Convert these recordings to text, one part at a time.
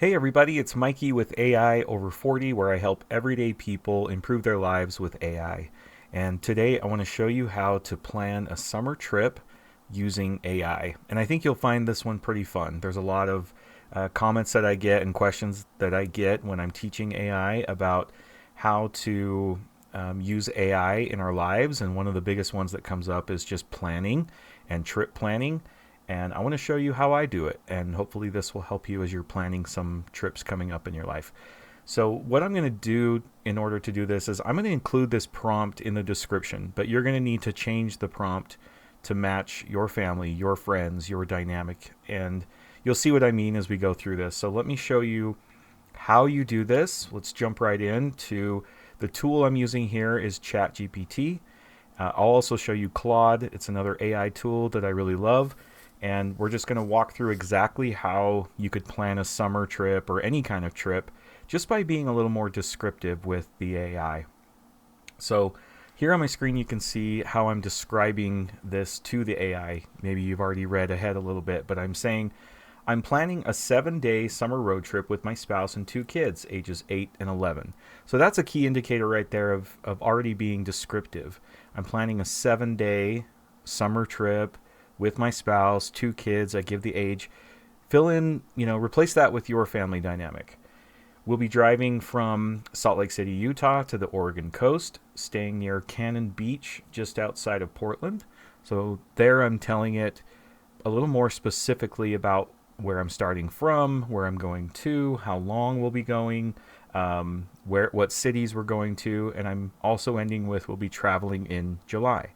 Hey everybody, it's Mikey with AI Over 40, where I help everyday people improve their lives with AI. And today I want to show you how to plan a summer trip using AI. And I think you'll find this one pretty fun. There's a lot of comments that I get and questions that I get when I'm teaching AI about how to use AI in our lives. And one of the biggest ones that comes up is just planning and trip planning. And I want to show you how I do it, and hopefully this will help you as you're planning some trips coming up in your life. So what I'm going to do in order to do this is I'm going to include this prompt in the description, but you're going to need to change the prompt to match your family, your friends, your dynamic, and you'll see what I mean as we go through this. So let me show you how you do this. Let's jump right into the tool I'm using here is ChatGPT. I'll also show you Claude. It's another AI tool that I really love. And we're just going to walk through exactly how you could plan a summer trip or any kind of trip just by being a little more descriptive with the AI. So here on my screen you can see how I'm describing this to the AI. Maybe you've already read ahead a little bit, but I'm saying I'm planning a 7-day summer road trip with my spouse and 2 kids, ages 8 and 11. So that's a key indicator right there of already being descriptive. I'm planning a 7-day summer trip with my spouse, 2 kids. I give the age. Fill in, replace that with your family dynamic. We'll be driving from Salt Lake City, Utah to the Oregon coast, staying near Cannon Beach, just outside of Portland. So there I'm telling it a little more specifically about where I'm starting from, where I'm going to, how long we'll be going, what cities we're going to, and I'm also ending with we'll be traveling in July,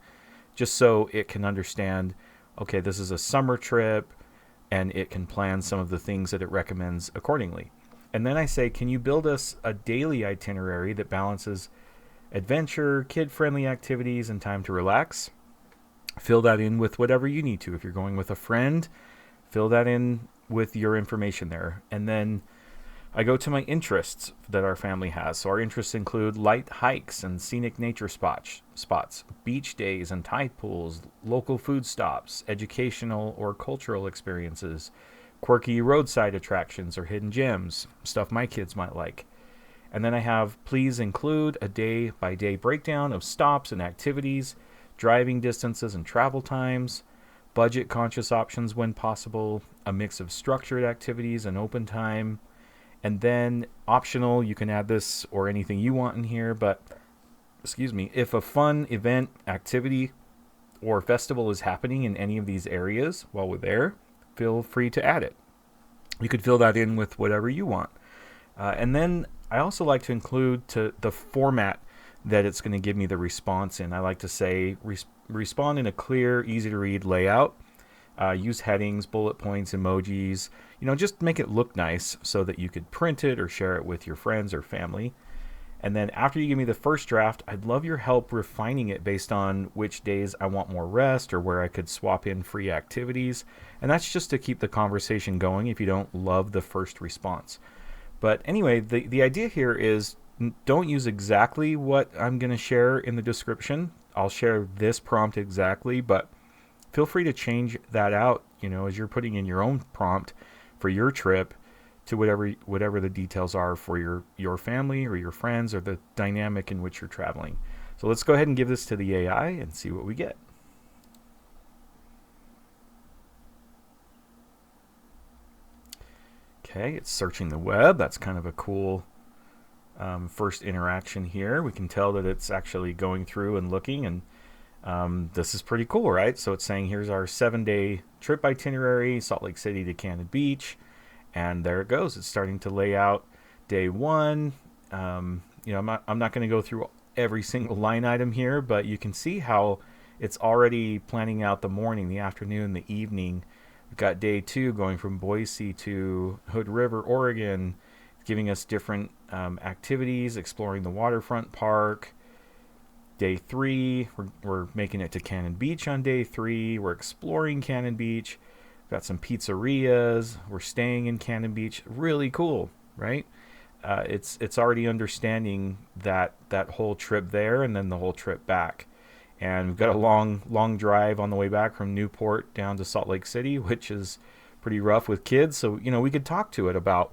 just so it can understand, okay, this is a summer trip, and it can plan some of the things that it recommends accordingly. And then I say, can you build us a daily itinerary that balances adventure, kid-friendly activities, and time to relax? Fill that in with whatever you need to. If you're going with a friend, fill that in with your information there. And then I go to my interests that our family has. So our interests include light hikes and scenic nature spots, beach days and tide pools, local food stops, educational or cultural experiences, quirky roadside attractions or hidden gems, stuff my kids might like. And then I have please include a day-by-day breakdown of stops and activities, driving distances and travel times, budget-conscious options when possible, a mix of structured activities and open time. And then optional, you can add this or anything you want in here, but if a fun event, activity, or festival is happening in any of these areas while we're there, feel free to add it. You could fill that in with whatever you want. And then I also like to include the format that it's going to give me the response in. I like to say respond in a clear, easy to read layout. Use headings, bullet points, emojis, just make it look nice so that you could print it or share it with your friends or family. And then after you give me the first draft, I'd love your help refining it based on which days I want more rest or where I could swap in free activities. And that's just to keep the conversation going if you don't love the first response. But anyway, the idea here is don't use exactly what I'm going to share in the description. I'll share this prompt exactly, but feel free to change that out, as you're putting in your own prompt for your trip to whatever the details are for your family or your friends or the dynamic in which you're traveling. So let's go ahead and give this to the AI and see what we get. Okay, it's searching the web. That's kind of a cool first interaction here. We can tell that it's actually going through and looking, and this is pretty cool, right? So it's saying here's our 7-day trip itinerary, Salt Lake City to Cannon Beach. And there it goes. It's starting to lay out day 1. I'm not going to go through every single line item here, but you can see how it's already planning out the morning, the afternoon, the evening. We've got day 2 going from Boise to Hood River, Oregon, giving us different activities, exploring the waterfront park. Day 3, we're making it to Cannon Beach on day 3. We're exploring Cannon Beach. Got some pizzerias. We're staying in Cannon Beach. Really cool, right? It's already understanding that whole trip there and then the whole trip back. And we've got a long drive on the way back from Newport down to Salt Lake City, which is pretty rough with kids. So we could talk to it about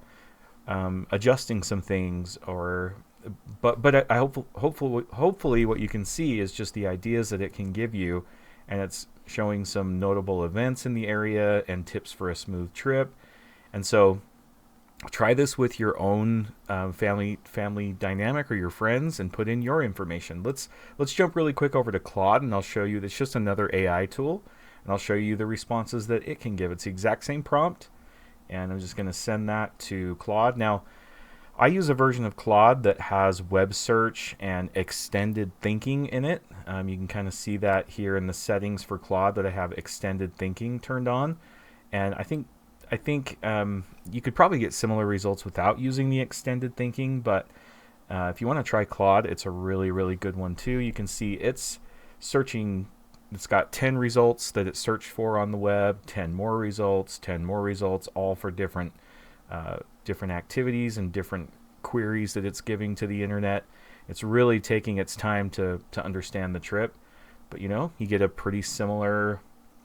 adjusting some things, or but I hopefully what you can see is just the ideas that it can give you, and it's showing some notable events in the area and tips for a smooth trip. And so try this with your own family dynamic or your friends, and put in your information. Let's jump really quick over to Claude, and I'll show you. That's just another AI tool, and I'll show you the responses that it can give. It's the exact same prompt, and I'm just going to send that to Claude. Now, I use a version of Claude that has web search and extended thinking in it. You can kind of see that here in the settings for Claude, that I have extended thinking turned on. And I think you could probably get similar results without using the extended thinking, but if you want to try Claude, it's a really, really good one too. You can see it's searching. It's got 10 results that it searched for on the web, 10 more results, 10 more results, all for different activities and different queries that it's giving to the internet. It's really taking its time to understand the trip. But you get a pretty similar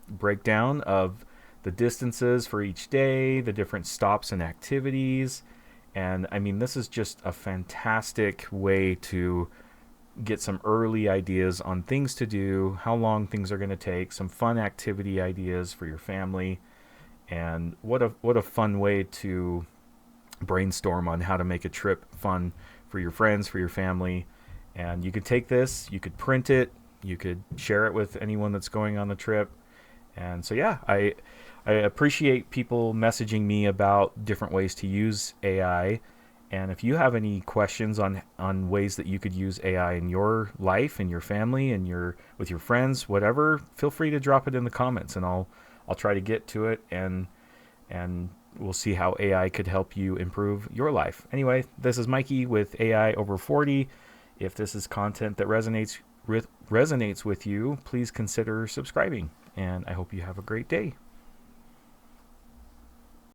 breakdown of the distances for each day, the different stops and activities. And I mean, this is just a fantastic way to get some early ideas on things to do, how long things are going to take, some fun activity ideas for your family. And what a fun way to brainstorm on how to make a trip fun for your friends, for your family. And you could take this, you could print it, you could share it with anyone that's going on the trip. And so yeah, I appreciate people messaging me about different ways to use AI. And if you have any questions on ways that you could use AI in your life, in your family, and with your friends, whatever, feel free to drop it in the comments, and I'll try to get to it, and we'll see how AI could help you improve your life. Anyway, this is Mikey with AI over 40. If this is content that resonates with you, please consider subscribing, and I hope you have a great day.